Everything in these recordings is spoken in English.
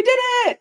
We did it.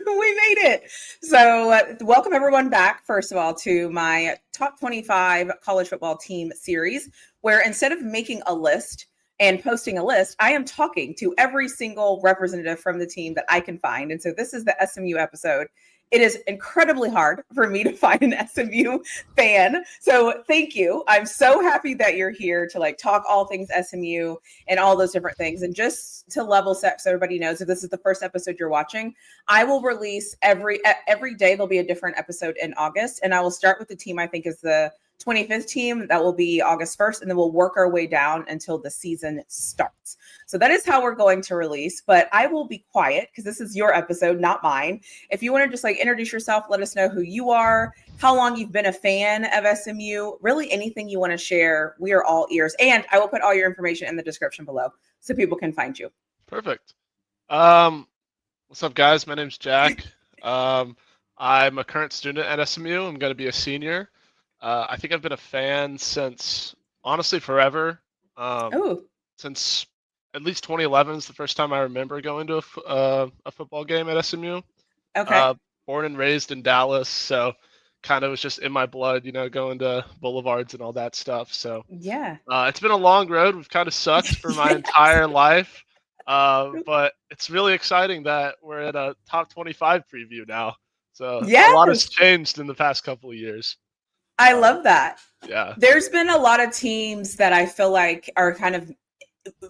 We made it. So welcome everyone back, first of all, to my top 25 college football team series, where instead of making a list and posting a list, I am talking to every single representative from the team that I can find. And so this is the SMU episode. It is incredibly hard for me to find an SMU fan. So thank you. I'm so happy that you're here to talk all things SMU and all those different things. And just to level set, so everybody knows, if this is the first episode you're watching, I will release every day. There'll be a different episode in August. And I will start with the team I think is the 25th team. That will be August 1st. And then we'll work our way down until the season starts. So that is how we're going to release. But I will be quiet because this is your episode, not mine. If you want to just introduce yourself, let us know who you are, how long you've been a fan of SMU, really anything you want to share. We are all ears. And I will put all your information in the description below so people can find you. Perfect. What's up, guys? My name's Jack. I'm a current student at SMU. I'm going to be a senior. I think I've been a fan since, honestly, forever. Since at least 2011 is the first time I remember going to a football game at SMU. Okay. Born and raised in Dallas, so kind of was just in my blood, going to boulevards and all that stuff. So yeah, it's been a long road. We've kind of sucked for my entire life, but it's really exciting that we're at a top 25 preview now. So a lot has changed in the past couple of years. I love that. Yeah. There's been a lot of teams that I feel like are kind of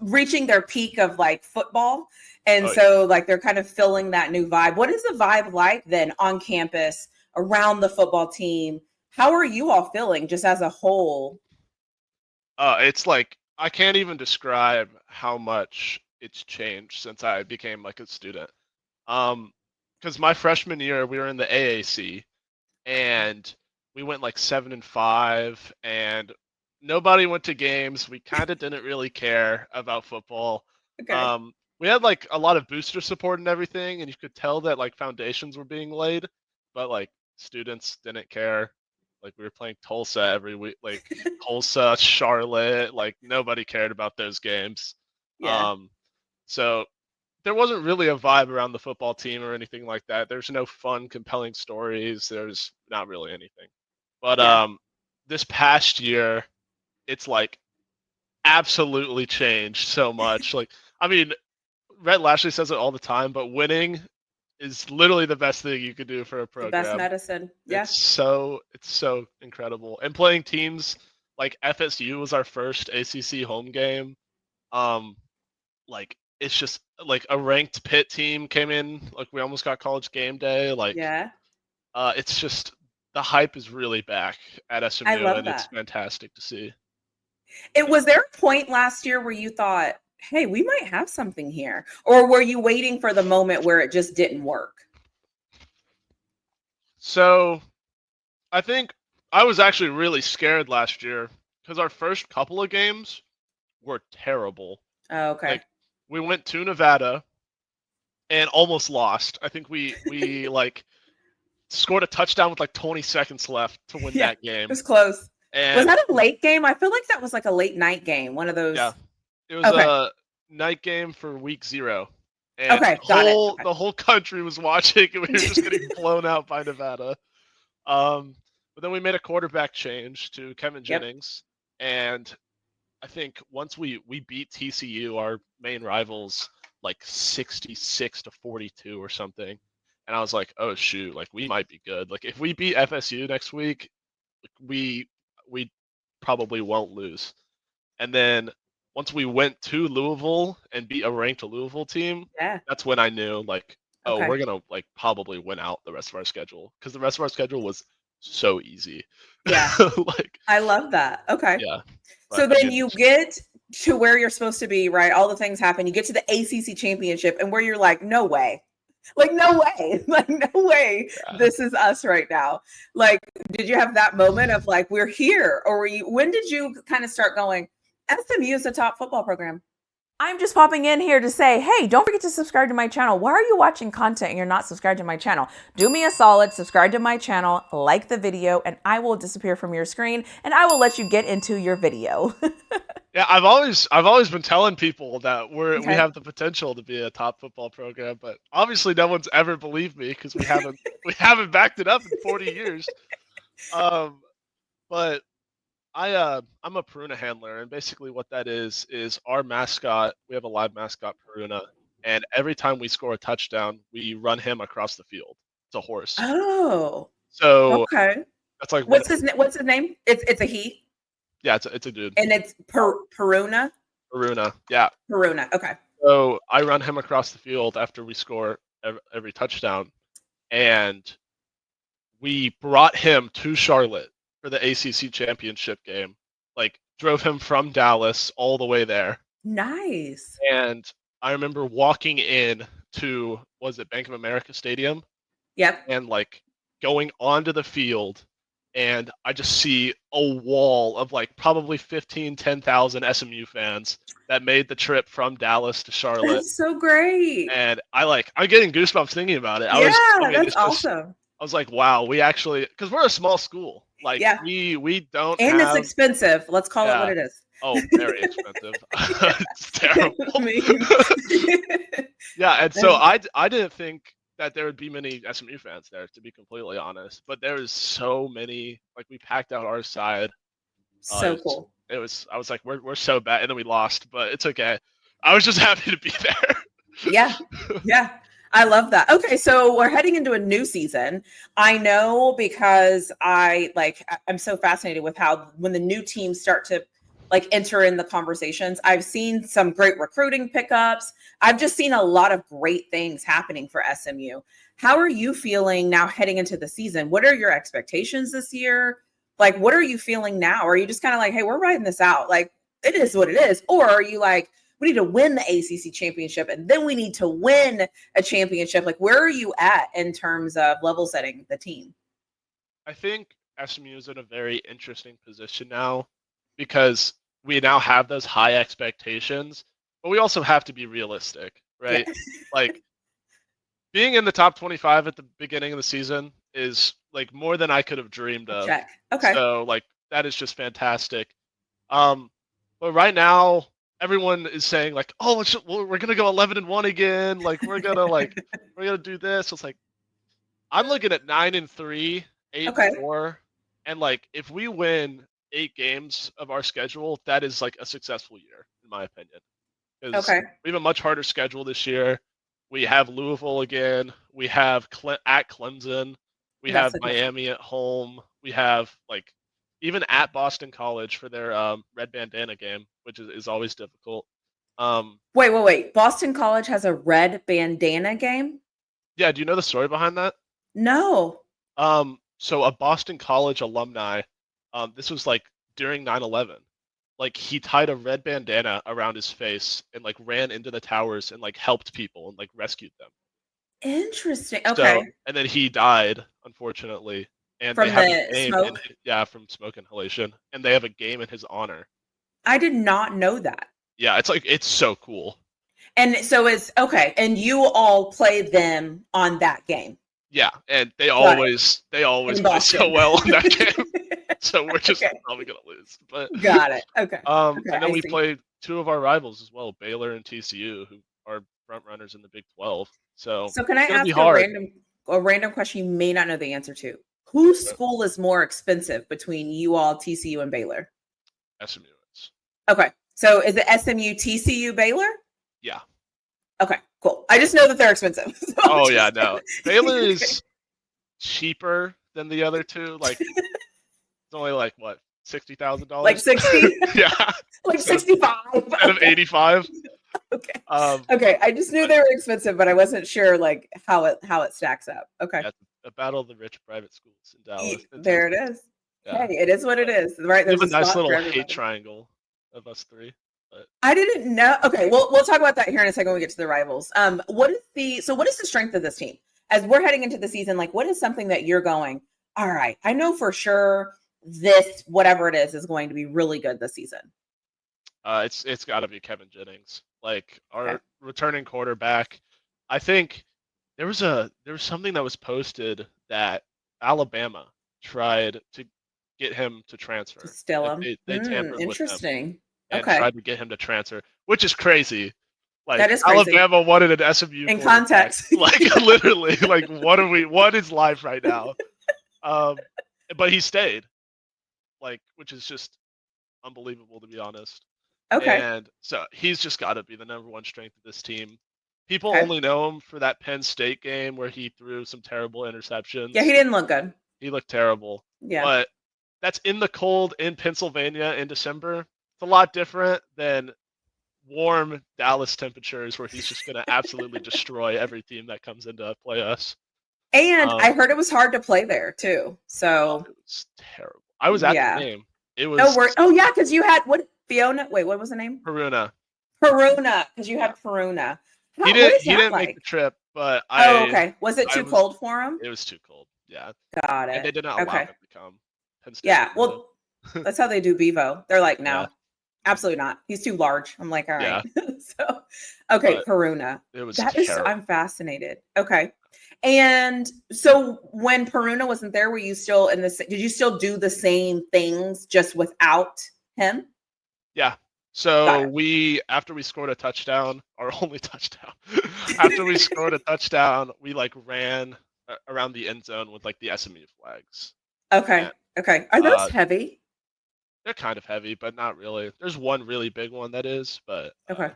reaching their peak of football. And they're kind of filling that new vibe. What is the vibe like then on campus around the football team? How are you all feeling just as a whole? It's I can't even describe how much it's changed since I became a student. Because my freshman year, we were in the AAC and we went 7-5 and nobody went to games. We kind of didn't really care about football. Okay. We had a lot of booster support and everything, and you could tell that foundations were being laid, but students didn't care. We were playing Tulsa every week, Tulsa, Charlotte, nobody cared about those games. Yeah. So there wasn't really a vibe around the football team or anything like that. There's no fun, compelling stories. There's not really anything. But this past year, it's absolutely changed so much. Rhett Lashlee says it all the time, but winning is literally the best thing you could do for a program. The best medicine. Yeah. It's so incredible. And playing teams like FSU was our first ACC home game. It's just a ranked Pitt team came in. We almost got college game day. It's just the hype is really back at SMU, and it's fantastic to see. Was there a point last year where you thought, hey, we might have something here? Or were you waiting for the moment where it just didn't work? So I think I was actually really scared last year because our first couple of games were terrible. Oh, okay. We went to Nevada and almost lost. I think we scored a touchdown with 20 seconds left to win that game. It was close. And was that a late game? I feel like that was a late night game. One of those. Yeah. It was a night game for week 0. And the whole country was watching, and we were just getting blown out by Nevada. But then we made a quarterback change to Kevin Jennings. And I think once we beat TCU, our main rivals, 66-42 or something. And I was like, oh, shoot, we might be good. If we beat FSU next week, we probably won't lose. And then once we went to Louisville and beat a ranked Louisville team, that's when I knew we're gonna probably win out the rest of our schedule, because the rest of our schedule was so easy. Yeah. I love that. Okay. Yeah. So then you get to where you're supposed to be, right? All the things happen. You get to the ACC championship, and where you're no way. No way. No way. Yeah. This is us right now. Did you have that moment of we're here? Or when did you kind of start going, SMU is a top football program? I'm just popping in here to say, hey, don't forget to subscribe to my channel. Why are you watching content and you're not subscribed to my channel? Do me a solid, subscribe to my channel, like the video, and I will disappear from your screen and I will let you get into your video. Yeah, I've always been telling people that we Okay. have the potential to be a top football program, but obviously no one's ever believed me because we haven't backed it up in 40 years. But I'm a Peruna handler, and basically what that is our mascot. We have a live mascot, Peruna, and every time we score a touchdown, we run him across the field. It's a horse. Oh, So okay. that's like What's his name? It's a he. Yeah, it's a dude. And it's Peruna. Peruna, yeah. Peruna. Okay. So I run him across the field after we score every touchdown, and we brought him to Charlotte for the ACC championship game. Like, drove him from Dallas all the way there. Nice. And I remember walking in to, was it Bank of America Stadium? Yep. And like going onto the field, and I just see a wall of like probably 10,000 SMU fans that made the trip from Dallas to Charlotte. That's so great. And I'm getting goosebumps thinking about it. That's awesome. I was like, wow, we actually, because we're a small school. Like, we don't and have... it's expensive. Let's call it what it is. Oh, very expensive. It's terrible. Yeah, and so I didn't think that there would be many SMU fans there, to be completely honest. But there was so many. Like, we packed out our side. Cool. I was like, we're so bad, and then we lost, but it's okay. I was just happy to be there. Yeah. I love that. Okay, so we're heading into a new season. I know because I'm so fascinated with how when the new teams start to enter in the conversations. I've seen some great recruiting pickups. I've just seen a lot of great things happening for SMU. How are you feeling now heading into the season? What are your expectations this year? Like, what are you feeling now? Are you just kind of like, hey, we're riding this out? Like, it is what it is. Or are you like, we need to win the ACC championship and then we need to win a championship? Like, where are you at in terms of level setting the team? I think SMU is in a very interesting position now because we now have those high expectations, but we also have to be realistic, right? Yeah. Like, being in the top 25 at the beginning of the season is like more than I could have dreamed of. Check. Okay. So like that is just fantastic. But right now everyone is saying like, oh, we're gonna go 11-1 again. Like we're gonna do this. It's like I'm looking at 9-3, 8-4, and like if we win 8 games of our schedule, that is like a successful year in my opinion. Because we have a much harder schedule this year. We have Louisville again. We have at Clemson. We have Miami at home. We have like even at Boston College for their red bandana game, which is always difficult. Wait. Boston College has a red bandana game? Yeah, do you know the story behind that? No. So a Boston College alumni, this was like during 9/11. Like he tied a red bandana around his face and like ran into the towers and like helped people and like rescued them. Interesting. Okay. So, and then he died, unfortunately. And from they have a game smoke? from smoke inhalation. And they have a game in his honor. I did not know that. Yeah, it's so cool. And so and you all play them on that game. Yeah, and they always play so well on that game. So we're just probably gonna lose. But got it. Okay. And then we played 2 of our rivals as well, Baylor and TCU, who are front runners in the Big 12. So can I ask a random question you may not know the answer to? Whose school is more expensive between you all, TCU, and Baylor? SMU is. Okay. So is it SMU, TCU, Baylor? Yeah. Okay, cool. I just know that they're expensive. So no. Baylor is cheaper than the other 2. Like it's only like what, $60,000? Like 60? Yeah. Like 65. Instead of 85. Okay. Okay. I just knew they were expensive, but I wasn't sure like how it stacks up. Okay. Yeah, a battle of the rich private schools in Dallas. There it is. Yeah. Hey, it is what it is. Right. There's a nice little hate triangle of us 3. But I didn't know. Okay, we'll talk about that here in a second when we get to the rivals. What is the strength of this team as we're heading into the season? Like, what is something that you're going, all right, I know for sure this, whatever it is going to be really good this season? It's got to be Kevin Jennings. like Okay. our returning quarterback. I think there was something that was posted that Alabama tried to get him to To transfer. still Like them. they tampered with him Interesting. and Okay. tried to get him to transfer, which is crazy. That Like is crazy. Alabama wanted an SMU In quarterback. context. Like literally, like what is life right now? Um, but he stayed, like, which is just unbelievable to be honest. Okay. And so he's just got to be the number one strength of this team. People Okay. only know him for that Penn State game where he threw some terrible Yeah, he interceptions. didn't look good. He looked terrible. Yeah. But that's in the cold in Pennsylvania in December. It's a lot different than warm Dallas temperatures where he's just going to absolutely destroy every team that comes in to play us. And I heard it was hard to play there too. Oh, So it was terrible. I was at the yeah. game. It Oh, was yeah, because you had what Fiona? Wait, what was the name? Haruna. Peruna, because you Yeah. had Peruna. He What didn't is he that didn't make the like? trip, but Oh, okay. Was it I too was cold for him? it was too cold. Yeah. Got And it. they did not allow Okay. him to come. Penn State Yeah. wouldn't let Well, that's how they do Bevo. They're like, Yeah. no, absolutely not. He's too large. I'm like, all right. Yeah. So, okay, But Peruna. it was That is, terrible. I'm fascinated. Okay. And so when Peruna wasn't there, were you still in this? Did you still do the same things just without him? Yeah. Got So it. after we scored a touchdown, our only touchdown, after we scored a touchdown, we like ran around the end zone with like the SMU flags. Okay. And Okay. Are those heavy? they're kind of heavy, but not really. There's one really big one that is, Okay.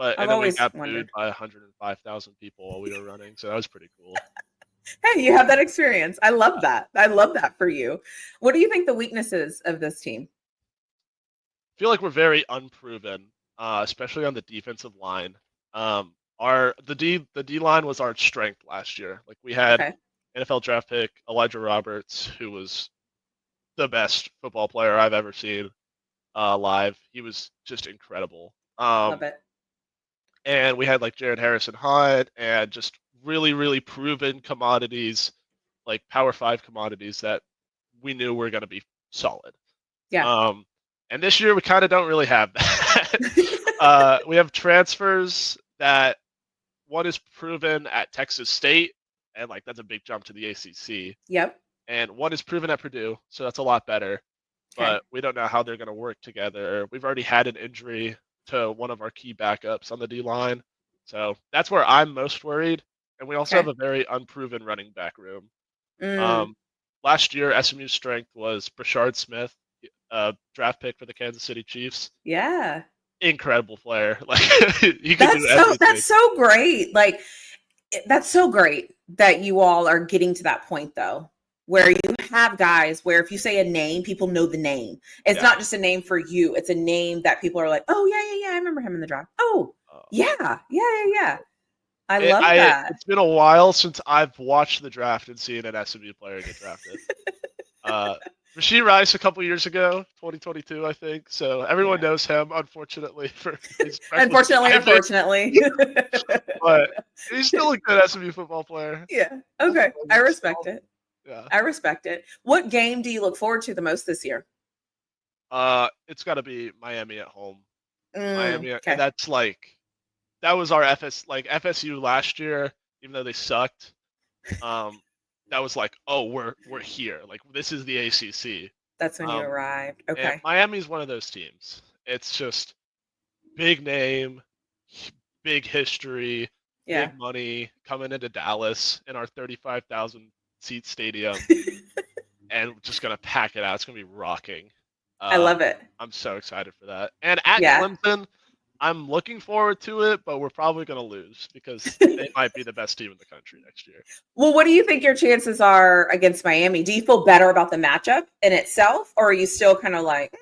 I've and then we always got booed wondered. by 105,000 people while we were running, so that was pretty cool. Hey, you have that experience. I love that. I love that for you. What do you think the weaknesses of this team? I feel like we're very unproven, especially on the defensive line. The D line was our strength last year. Like we had Okay. NFL draft pick Elijah Roberts, who was the best football player I've ever seen live. He was just incredible. Love it. And we had like Jared Harrison Hunt and just really, really proven commodities, like Power Five commodities that we knew were going to be solid. Yeah. And this year we kind of don't really have that. We have transfers that one is proven at Texas State, and like that's a big jump to the ACC. Yep. And one is proven at Purdue, so that's a lot better. Okay. But we don't know how they're going to work together. We've already had an injury to one of our key backups on the D line, so that's where I'm most worried. And we also have Okay. a very unproven running back room. Mm, Last year, SMU's strength was Brashard Smith, draft pick for the Kansas City Chiefs. yeah. Incredible player. Like he can do everything. That's so great. Like that's so great that you all are getting to that point though, where you have guys where if you say a name, people know the name. It's Yeah. not just a name for you. It's a name that people are like, oh yeah. I remember him in the draft. Oh, yeah. I love that. It's been a while since I've watched the draft and seen an SMU player get drafted. Rasheed Rice a couple years ago, 2022, I think. So everyone knows him, unfortunately, for his Unfortunately. But he's still a good SMU football player. Yeah. Okay. I respect it. Yeah. I respect it. What game do you look forward to the most this year? It's got to be Miami at home. Okay. And that's like that was our FSU last year, even though they sucked. That was like, oh, we're here. Like this is the ACC. That's when you arrived. And Okay. Miami's one of those teams. It's just big name, big history, Yeah. big money coming into Dallas in our 35,000 seat stadium, and we're just gonna pack it out. It's gonna be rocking. I love it. I'm so excited for that. And at Clemson, I'm looking forward to it, but we're probably going to lose because they might be the best team in the country next year. Well, what do you think your chances are against Miami? Do you feel better about the matchup in itself, or are you still kind of like?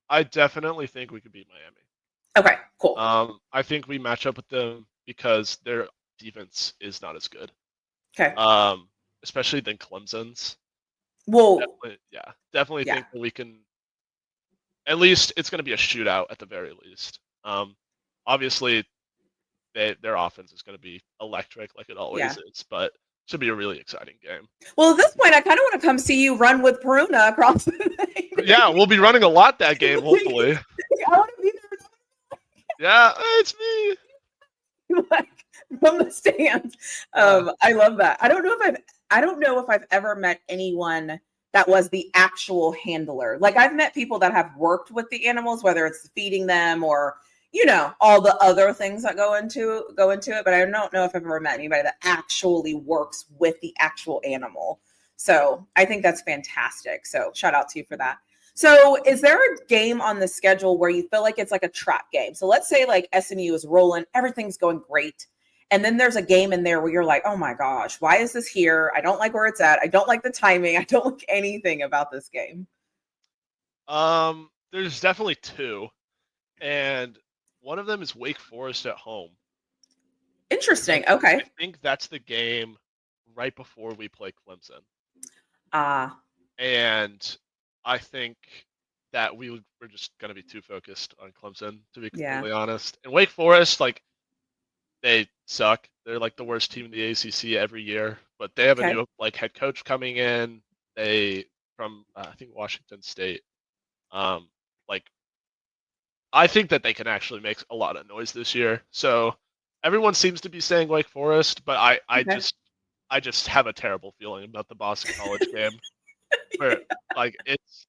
I definitely think we could beat Miami. Okay, cool. I think we match up with them because their defense is not as good. Okay. Especially than Clemson's. Well, definitely think that we can. At least it's going to be a shootout at the very least. Obviously, their offense is going to be electric like it always is, but it should be a really exciting game. Well, at this point, I kind of want to come see you run with Peruna across the thing. Yeah, we'll be running a lot that game, hopefully. I want to be there. Yeah, it's me. Like from the stands. Yeah. I love that. I don't know if I've ever met anyone that was the actual handler. Like I've met people that have worked with the animals, whether it's feeding them or all the other things that go into it. But I don't know if I've ever met anybody that actually works with the actual animal. So I think that's fantastic. So shout out to you for that. So, is there a game on the schedule where you feel like it's like a trap game? So, let's say like SMU is rolling, everything's going great. And then there's a game in there where you're like, oh my gosh, why is this here? I don't like where it's at. I don't like the timing. I don't like anything about this game. There's definitely two, and one of them is Wake Forest at home. 'Cause Interesting. Okay. I think that's the game right before we play Clemson. Ah, And I think that we're just going to be too focused on Clemson, to be yeah. completely honest. And Wake Forest, like, they suck. They're like the worst team in the ACC every year, but they have a Okay. new like head coach coming in. They from I think Washington State. Um, like I think that they can actually make a lot of noise this year. So everyone seems to be saying Wake Forest, but Okay. I just have a terrible feeling about the Boston College game where like it's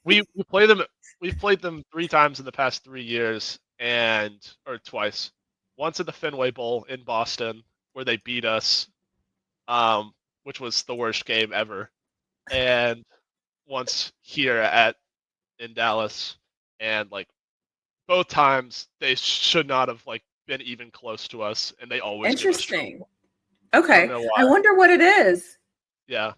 we play them we've played them 3 times in the past 3 years and or twice. Once at the Fenway Bowl in Boston where they beat us, which was the worst game ever, and once here at in Dallas, and like both times they should not have like been even close to us, and they always give us Interesting. trouble. I don't Okay. know I why. wonder what it is. Yeah,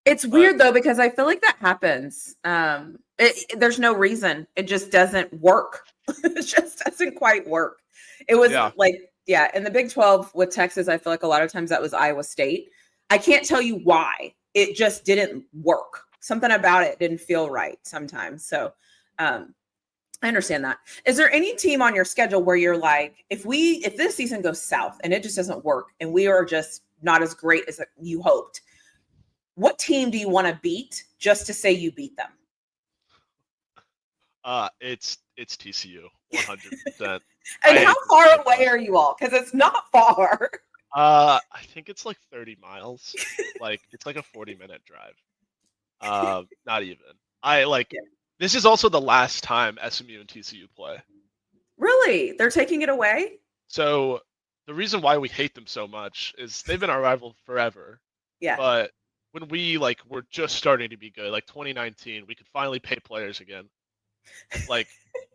It's but weird though because I feel like that happens. There's no reason. It just doesn't work. It just doesn't quite work. It was yeah, like, yeah, in the Big 12 with Texas, I feel like a lot of times that was Iowa State. I can't tell you why. It just didn't work. Something about it didn't feel right sometimes. So, I understand that. Is there any team on your schedule where you're like, if this season goes south and it just doesn't work and we are just not as great as you hoped, what team do you want to beat just to say you beat them? it's TCU 100%. And I how hate to far say it away though. are you all? Because it's not far. I think it's like 30 miles. Like it's like a 40-minute drive. Not even. I like Yeah. this is also the last time SMU and TCU play. Really? They're taking it away? So the reason why we hate them so much is they've been our rival forever. Yeah. But when we like were just starting to be good, like 2019, we could finally pay players again. Like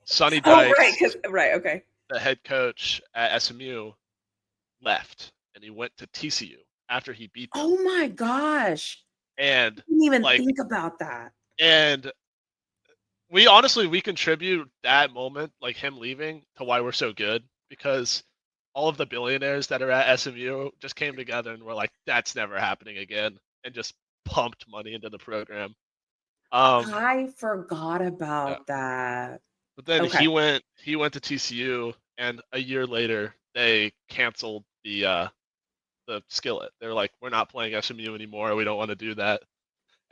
Sonny Oh, right. Dykes, Right. Okay. the head coach at SMU, left and he went to TCU after he beat them. Oh my gosh. I And didn't even like think about that. and we honestly we contribute that moment, like him leaving, to why we're so good because all of the billionaires that are at SMU just came together and were like, "That's never happening again," and just pumped money into the program. Um, I forgot yeah. about that. But then Okay. he went to TCU, and a year later they canceled the skillet. They're like, "We're not playing SMU anymore. We don't want to do that."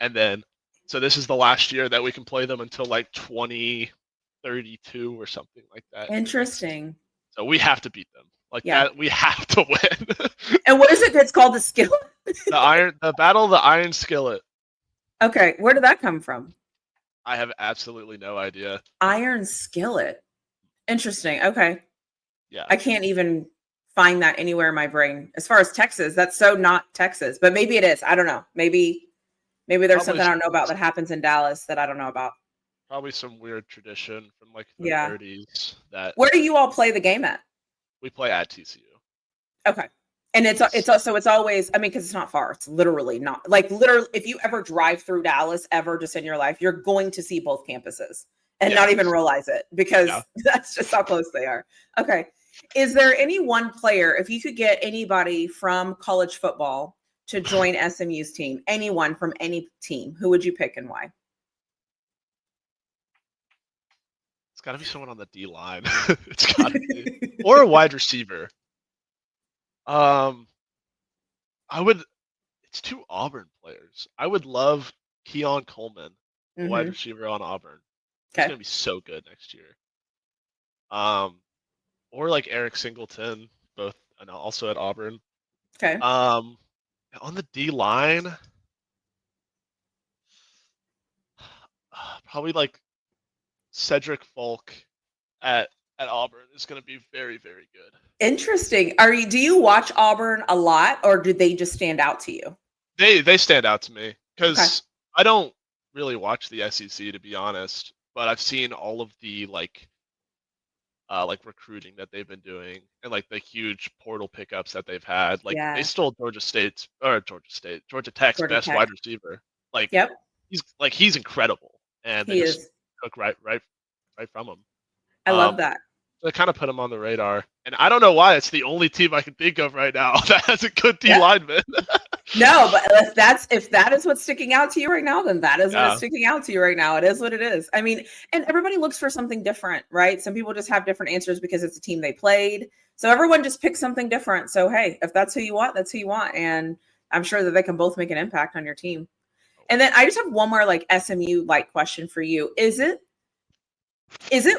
And then, so this is the last year that we can play them until like 2032 or something like that in the next. Interesting. So we have to beat them. Like Yeah. that, we have to win. And what is it? It's called the skill. The battle of the Iron Skillet. Okay. Where did that come from? I have absolutely no idea. Iron skillet. Interesting. Okay. Yeah, I can't even find that anywhere in my brain. As far as Texas, that's so not Texas, but maybe it is. I don't know. Maybe there's probably something I don't know about that happens in Dallas that I don't know about. probably some weird tradition from like the Yeah. 30s that Where do you all play the game at? we play at TCU. Okay. And It's it's always, I mean, because it's not far. It's literally not like literally if you ever drive through Dallas ever just in your life, you're going to see both campuses and yeah, not even realize it yeah. because that's just how close they are. Okay. Is there any one player, if you could get anybody from college football to join SMU's team, anyone from any team, who would you pick and why? It's got to be someone on the D line. It's got to be or a wide receiver. Um, I would. It's two Auburn players. I would love Keon Coleman, the wide Hmm. receiver on Auburn. He's Okay. gonna be so good next year. Um, or like Eric Singleton, both and also at Auburn. Okay. On the D line, probably like Cedric Folk at Auburn is going to be very, very good. Interesting. Do you watch Auburn a lot, or do they just stand out to you? They stand out to me because Okay. I don't really watch the SEC, to be honest, but I've seen all of the like recruiting that they've been doing and like the huge portal pickups that they've had. Like they Yeah. stole Georgia Tech's Georgia best Tech. wide receiver. Like Yep. he's incredible, and they He just is. took right from him. I love Um, that. so they kind of put him on the radar, and I don't know why it's the only team I can think of right now that has a good D Yeah. lineman. No, but if that is what's sticking out to you right now, then that is what is Yeah. sticking out to you right now. It is what it is. I mean, and everybody looks for something different, right? Some people just have different answers because it's a team they played. So everyone just picks something different. So hey, if that's who you want, that's who you want. And I'm sure that they can both make an impact on your team. And then I just have one more like SMU like question for you. Is it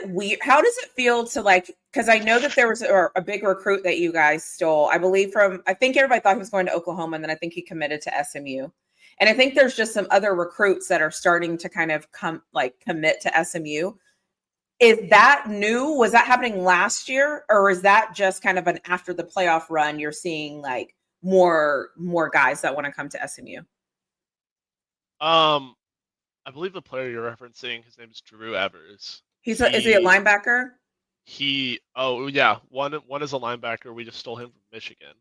weird? How does it feel to like, because I know that there was a big recruit that you guys stole, I believe I think everybody thought he was going to Oklahoma, and then I think he committed to SMU. And I think there's just some other recruits that are starting to kind of commit to SMU. Is that new? Was that happening last year? Or is that just kind of an after the playoff run, you're seeing like more guys that want to come to SMU? I believe the player you're referencing, his name is Drew Evers. Is he a linebacker? Oh yeah, one is a linebacker. We just stole him from Michigan.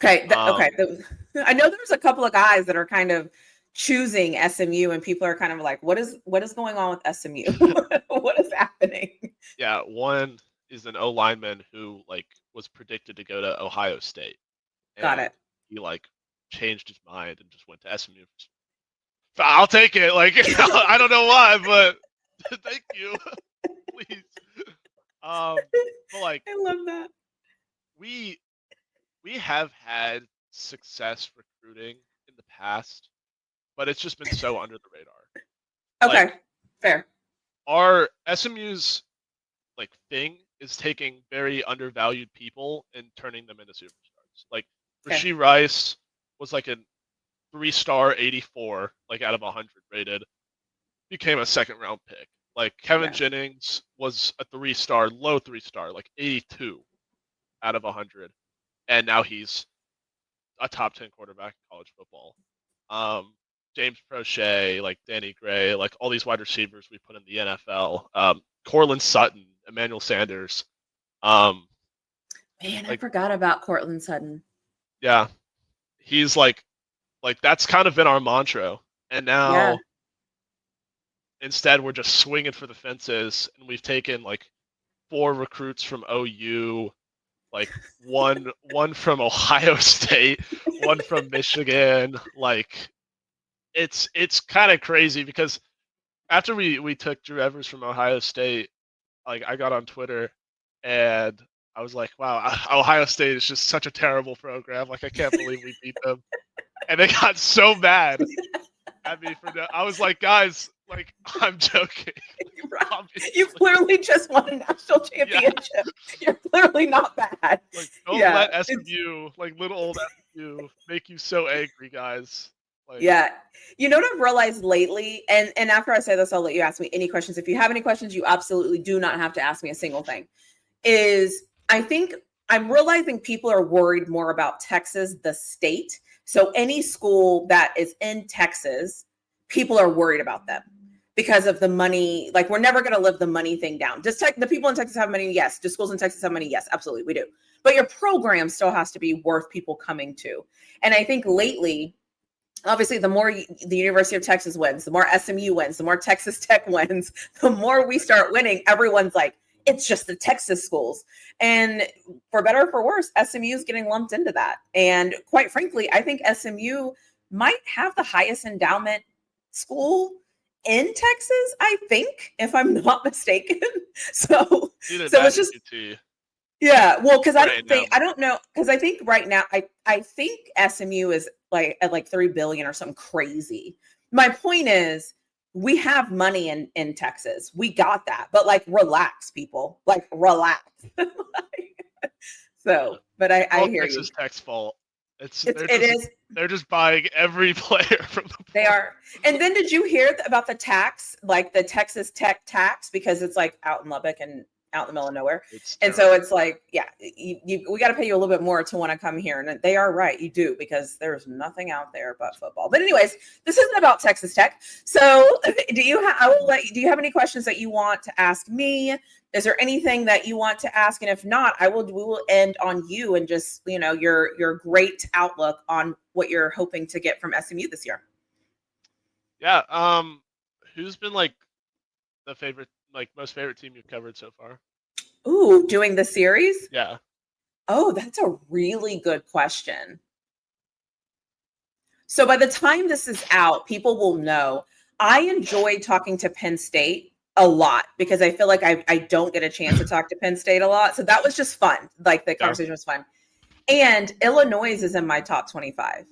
Okay. Okay. I know there's a couple of guys that are kind of choosing SMU, and people are kind of like, what is going on with SMU? What is happening? Yeah, one is an O lineman who like was predicted to go to Ohio State, Got and it. he like changed his mind and just went to SMU. I'll take it. Like I don't know why, but thank you, please. But like I love that. we have had success recruiting in the past, but it's just been so under the radar. Okay. Like Fair. our SMU's like thing is taking very undervalued people and turning them into superstars. Like Okay. Rashee Rice was like a 3-star 84, like out of 100 rated, became a second round pick. Like Kevin Jennings was a 3-star, low 3-star, like 82 out of 100, and now he's a top 10 quarterback in college football. James Prochet, like Danny Gray, like all these wide receivers we put in the NFL. Cortland Sutton, Emmanuel Sanders. Man, I forgot about Cortland Sutton. Yeah, he's like that's kind of been our mantra, and now instead we're just swinging for the fences, and we've taken like 4 recruits from OU, like one from Ohio State, one from Michigan. Like it's kind of crazy because after we took Drew Evers from Ohio State, like I got on Twitter and I was like, wow, Ohio State is just such a terrible program. Like I can't believe we beat them. And they got so mad at me for that. I was like, guys, like I'm joking. Right. You clearly just won a national championship. Yeah. You're clearly not bad. Like don't let SMU, like little old SMU, make you so angry, guys. Like, yeah. You know what I've realized lately, and after I say this, I'll let you ask me any questions. If you have any questions, you absolutely do not have to ask me a single thing. Is I think I'm realizing people are worried more about Texas, the state. So any school that is in Texas, people are worried about them because of the money. Like we're never going to live the money thing down. Does the people in Texas have money? Yes. Do schools in Texas have money? Yes, absolutely. We do. But your program still has to be worth people coming to. And I think lately, obviously, the more the University of Texas wins, the more SMU wins, the more Texas Tech wins, the more we start winning. Everyone's like, it's just the Texas schools. And for better or for worse, SMU is getting lumped into that. And quite frankly, I think SMU might have the highest endowment school in Texas, I think, if I'm not mistaken. So it's just yeah, well, because I don't know, because I think right now I think SMU is like at like 3 billion or something crazy. My point is we have money in Texas. We got that. But like relax, people. Like relax. So, but I, It's I all hear you. Texas Tech's fault. It's It is. they're just buying every player from the They portal. are. And then did you hear about the tax, like the Texas Tech tax, because it's like out in Lubbock and out in the middle of nowhere. It's And terrible. so it's like, yeah, we got to pay you a little bit more to want to come here. And they are right. You do, because there's nothing out there but football. But anyways, this isn't about Texas Tech. So do you have any questions that you want to ask me? Is there anything that you want to ask? And if not, we will end on you and just, your great outlook on what you're hoping to get from SMU this year. Yeah. Who's been like the favorite, like most favorite team you've covered so far? Ooh, doing the series? Yeah. Oh, that's a really good question. So by the time this is out, people will know. I enjoy talking to Penn State a lot because I feel like I don't get a chance to talk to Penn State a lot. So that was just fun. Like the Yeah. conversation was fun. And Illinois is in my top 25.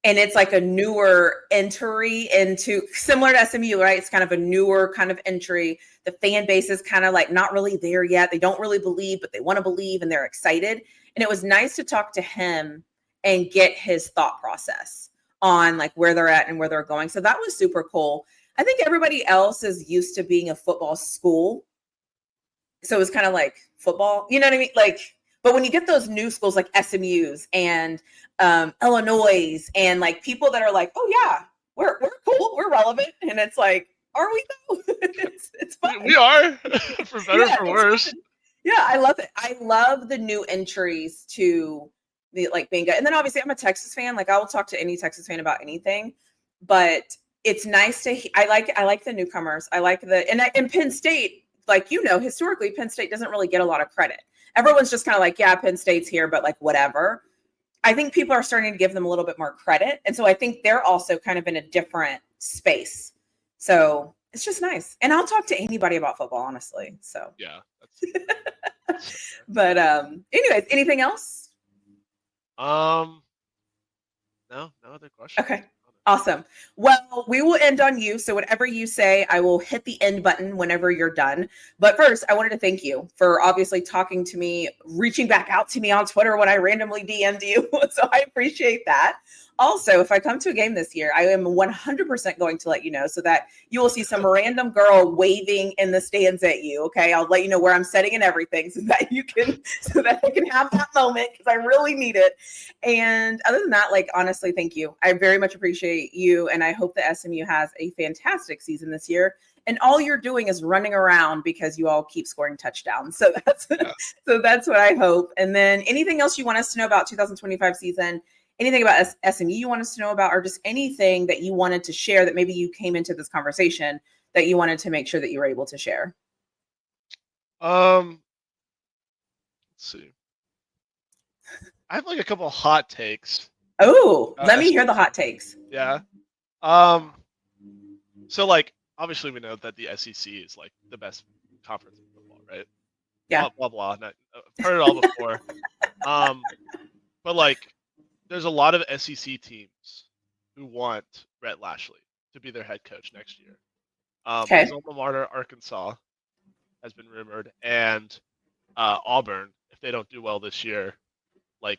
And it's like a newer entry into, similar to SMU, right? It's kind of a newer kind of entry. The fan base is kind of like not really there yet. They don't really believe, but they want to believe and they're excited. And it was nice to talk to him and get his thought process on like where they're at and where they're going. So that was super cool. I think everybody else is used to being a football school. So it was kind of like football, you know what I mean? Like, but when you get those new schools like SMU's and Illinois and like people that are like, oh yeah, we're cool, we're relevant, and it's like, are we though? it's fun. We are, for better or Yeah, for it's worse. fun. Yeah, I love it. I love the new entries to the like being good. And then obviously I'm a Texas fan. Like I will talk to any Texas fan about anything, but it's nice to. I like the newcomers. I like and Penn State. Like historically, Penn State doesn't really get a lot of credit. Everyone's just kind of like, yeah, Penn State's here, but like whatever. I think people are starting to give them a little bit more credit. And so I think they're also kind of in a different space. So it's just nice. And I'll talk to anybody about football, honestly. So Yeah. but anyways, anything else? No other questions. Okay. Awesome. Well, we will end on you. So whatever you say, I will hit the end button whenever you're done. But first, I wanted to thank you for obviously talking to me, reaching back out to me on Twitter when I randomly DM'd you. So I appreciate that. Also, if I come to a game this year, I am 100% going to let you know so that you will see some random girl waving in the stands at you. Okay. I'll let you know where I'm sitting and everything so that I can have that moment because I really need it. And other than that, like, honestly, thank you. I very much appreciate you. And I hope that SMU has a fantastic season this year. And all you're doing is running around because you all keep scoring touchdowns. So that's what I hope. And then anything else you want us to know about 2025 season, anything about SMU you want us to know about, or just anything that you wanted to share that maybe you came into this conversation that you wanted to make sure that you were able to share? Let's see. I have like a couple of hot takes. Oh, let me hear the hot takes. Yeah. So like obviously we know that the SEC is like the best conference in football, right? Yeah. Blah blah blah. I've heard it all before. But like there's a lot of SEC teams who want Rhett Lashlee to be their head coach next year. His alma mater, Arkansas, has been rumored, and Auburn, if they don't do well this year, like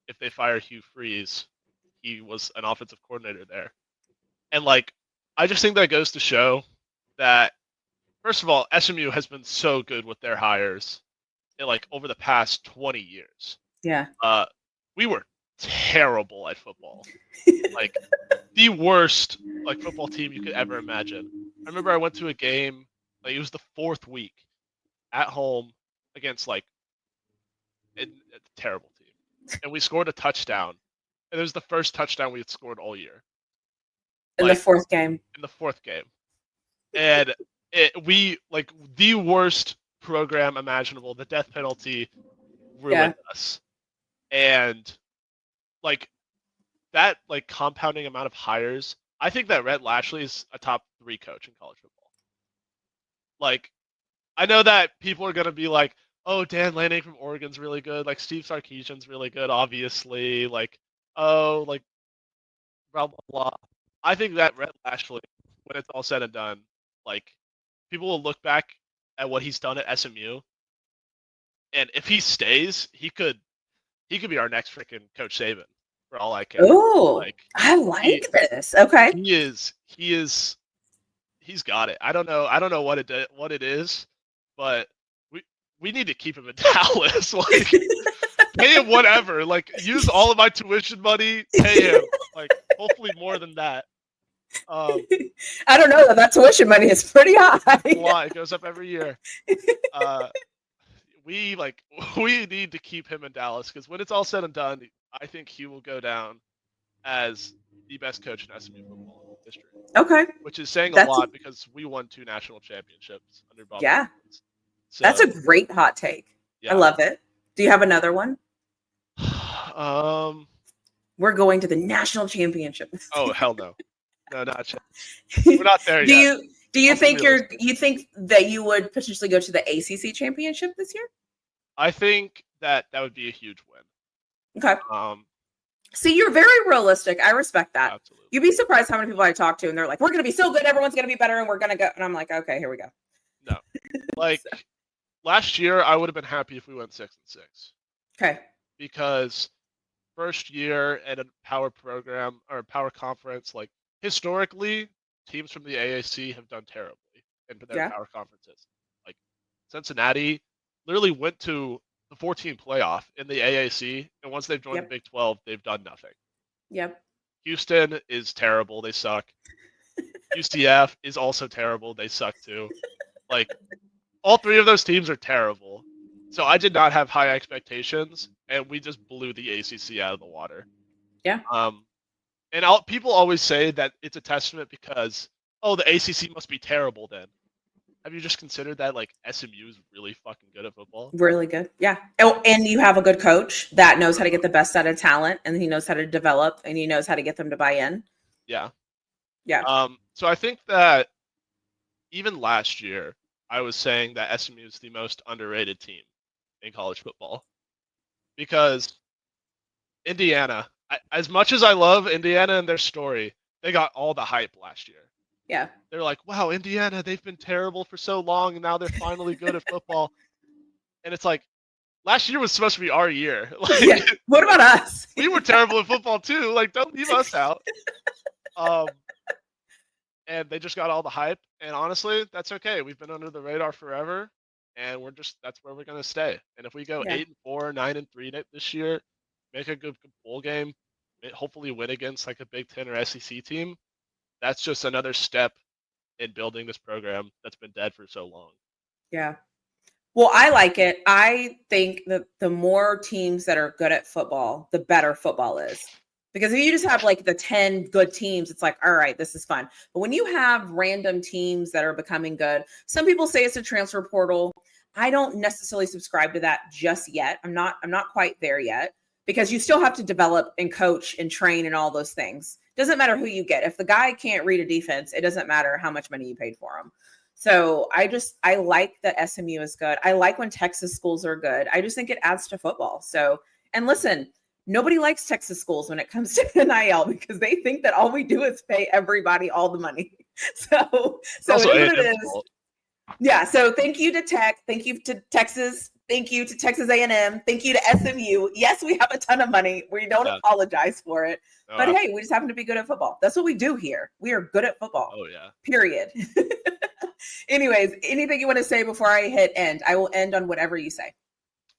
if they fire Hugh Freeze, he was an offensive coordinator there. And like I just think that goes to show that first of all, SMU has been so good with their hires like over the past 20 years. Yeah. We were terrible at football. Like the worst like football team you could ever imagine. I remember I went to a game, like it was the fourth week at home against like a terrible team. And we scored a touchdown. And it was the first touchdown we had scored all year. In the fourth game. In the fourth game. And we like the worst program imaginable. The death penalty ruined us. And like that like compounding amount of hires, I think that Rhett Lashlee is a top 3 coach in college football. Like I know that people are gonna be like, oh, Dan Lanning from Oregon's really good, like Steve Sarkisian's really good, obviously, like oh, like blah blah blah. I think that Rhett Lashlee, when it's all said and done, like people will look back at what he's done at SMU And if he stays, he could be our next freaking Coach Saban for all I care. Oh, Like I he like this. Okay. he's got it. I don't know what it is, but we we need to keep him in Dallas. Like pay him whatever. Like use all of my tuition money, pay him. Like hopefully more than that. Um, I don't know. That tuition money is pretty high. a lot. It goes up every year. Uh, we like we need to keep him in Dallas because when it's all said and done, I think he will go down as the best coach in SMU football history, Okay. which is saying a That's lot because we won 2 national championships under Bob yeah. Stevens. That's a So great hot take. I yeah. love it. Do you have another one? um. We're going to the national championship. Oh hell no, no, not a chance. We're not there do yet. you I'll be think realistic. you think that you would potentially go to the ACC championship this year? I think that would be a huge win. Okay. Um. See, you're very realistic. I respect that. Absolutely. You'd be surprised how many people I talk to, and they're like, "We're going to be so good. Everyone's going to be better, and we're going to go." And I'm like, "Okay, here we go." No. Like last year, I would have been happy if we went 6-6 Okay. because first year at a power program or power conference, like historically, teams from the AAC have done terribly in their Yeah. power conferences. Like Cincinnati literally went to the 14 playoff in the AAC, and once they've joined the Yep. Big 12, they've done nothing. Yep. Houston is terrible; they suck. UCF is also terrible; they suck too. Like all 3 of those teams are terrible. So I did not have high expectations, and we just blew the ACC out of the water. Yeah. And people always say that it's a testament because, oh, the ACC must be terrible then. Have you just considered that, like, SMU is really fucking good at football? Really good. Yeah. Oh, and you have a good coach that knows how to get the best out of talent, and he knows how to develop, and he knows how to get them to buy in. Yeah. Yeah. So I think that even last year, I was saying that SMU is the most underrated team in college football because Indiana, as much as I love Indiana and their story, they got all the hype last year. Yeah. They're like, wow, Indiana, they've been terrible for so long, and now they're finally good at football. And it's like, last year was supposed to be our year. Like, Yeah. What about us? we were terrible at football too. Like, don't leave us out. And they just got all the hype. And honestly, that's okay. We've been under the radar forever, and that's where we're gonna stay. And if we go Yeah. 8-4, 9-3 this year, make a good bowl game, hopefully win against like a Big Ten or SEC team, that's just another step in building this program that's been dead for so long. Yeah. Well, I like it. I think that the more teams that are good at football, the better football is. Because if you just have like the 10 good teams, it's like, all right, this is fun. But when you have random teams that are becoming good, some people say it's a transfer portal. I don't necessarily subscribe to that just yet. I'm not quite there yet because you still have to develop and coach and train and all those things. Doesn't matter who you get. If the guy can't read a defense, it doesn't matter how much money you paid for him. So I like that SMU is good. I like when Texas schools are good. I just think it adds to football. So, and listen, nobody likes Texas schools when it comes to NIL because they think that all we do is pay everybody all the money. So Also, it is what it A&M's is. fault. Yeah. So thank you to Tech. Thank you to Texas. Thank you to Texas A&M. Thank you to SMU. Yes, we have a ton of money. We don't apologize for it. No, But hey, we just happen to be good at football. That's what we do here. We are good at football. Oh yeah. Period. Anyways, anything you want to say before I hit end? I will end on whatever you say.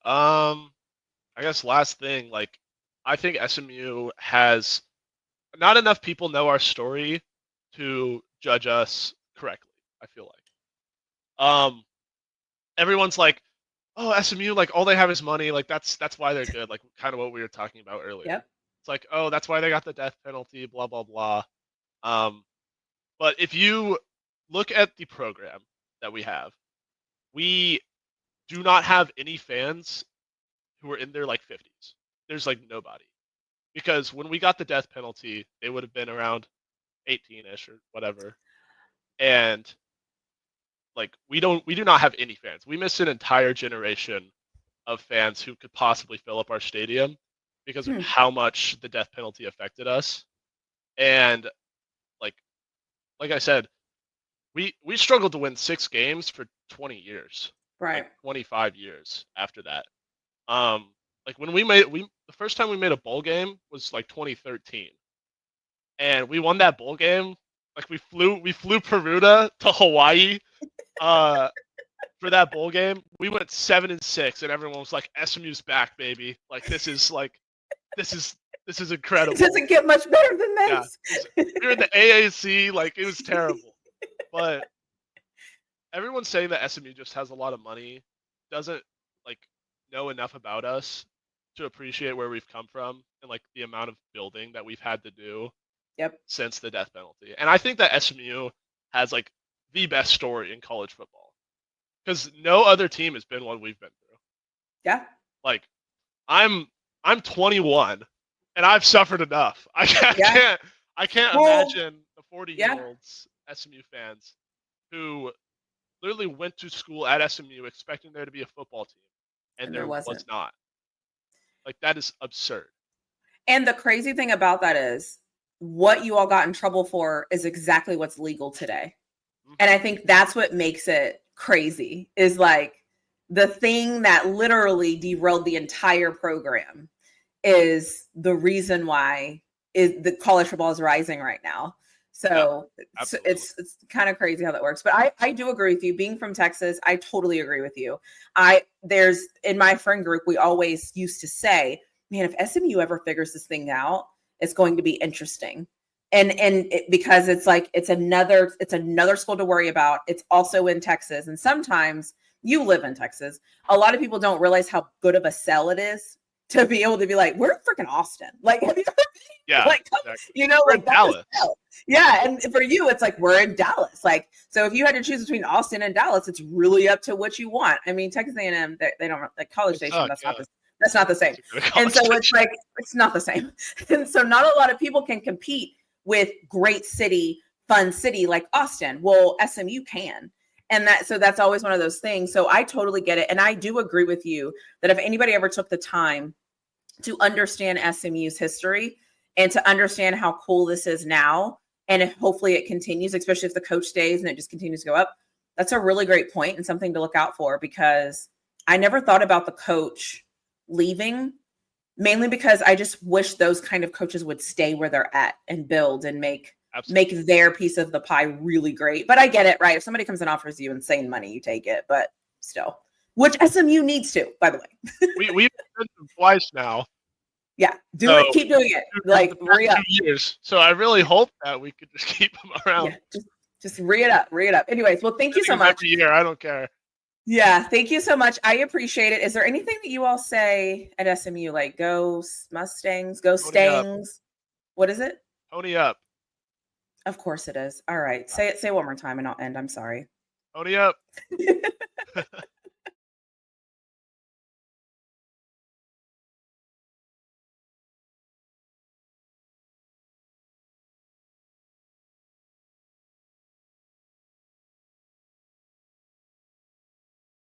I guess last thing, like, I think SMU has not enough people know our story to judge us correctly. I feel like, everyone's like, oh, SMU, like all they have is money, like that's why they're good, like kind of what we were talking about earlier. Yep. It's like, oh, that's why they got the death penalty, blah blah blah. But if you look at the program that we have, we do not have any fans who are in their like 50s. There's like nobody. Because when we got the death penalty, they would have been around 18ish or whatever. And like we do not have any fans. We missed an entire generation of fans who could possibly fill up our stadium because of how much the death penalty affected us. And like I said, we struggled to win 6 games for 20 years. Right. 25 years after that. Like when the first time we made a bowl game was like 2013, and we won that bowl game. Like we flew Peruta to Hawaii, for that bowl game. We went 7-6, and everyone was like, "SMU's back, baby! Like this is incredible." It doesn't get much better than Yeah, this. we were in the AAC. Like it was terrible, but everyone's saying that SMU just has a lot of money, doesn't like know enough about us to appreciate where we've come from and like the amount of building that we've had to do Yep. since the death penalty. And I think that SMU has like the best story in college football because no other team has been one we've been through. Yeah. Like I'm 21 and I've suffered enough. I can't imagine the 40-year-olds SMU fans who literally went to school at SMU expecting there to be a football team, and there was not. Like that is absurd. And the crazy thing about that is what you all got in trouble for is exactly what's legal today. Mm-hmm. And I think that's what makes it crazy is like the thing that literally derailed the entire program is the reason why is the college football is rising right now. So it's kind of crazy how that works. But I do agree with you. Being from Texas, I totally agree with you. There's in my friend group, we always used to say, man, if SMU ever figures this thing out, it's going to be interesting. Because it's like it's another school to worry about. It's also in Texas. And sometimes you live in Texas. A lot of people don't realize how good of a sell it is to be able to be like, we're in freaking Austin. Like, have you ever yeah, like, exactly. We're like Dallas. Yeah. And for you, it's like, we're in Dallas. Like, so if you had to choose between Austin and Dallas, it's really up to what you want. I mean, Texas A&M, they don't like College Station. That's not the same. And so it's like, it's not the same. And so not a lot of people can compete with great city, fun city like Austin. Well, SMU can. And that's always one of those things. So I totally get it. And I do agree with you that if anybody ever took the time to understand SMU's history and to understand how cool this is now, and if hopefully it continues, especially if the coach stays and it just continues to go up, that's a really great point and something to look out for, because I never thought about the coach leaving, mainly because I just wish those kind of coaches would stay where they're at and build and make their piece of the pie really great. But I get it, right? If somebody comes and offers you insane money, you take it, but still, which SMU needs to, by the way. We've been twice now. Yeah, it. Keep doing it. Like re-up. 2 years. So I really hope that we could just keep them around. Yeah, just re it up. Anyways, well, thank you so much. Every year, I don't care. Yeah, thank you so much. I appreciate it. Is there anything that you all say at SMU, like go Mustangs, go Stangs? What is it? Pony up. Of course it is. All right. Say it one more time and I'll end. I'm sorry. Pony up.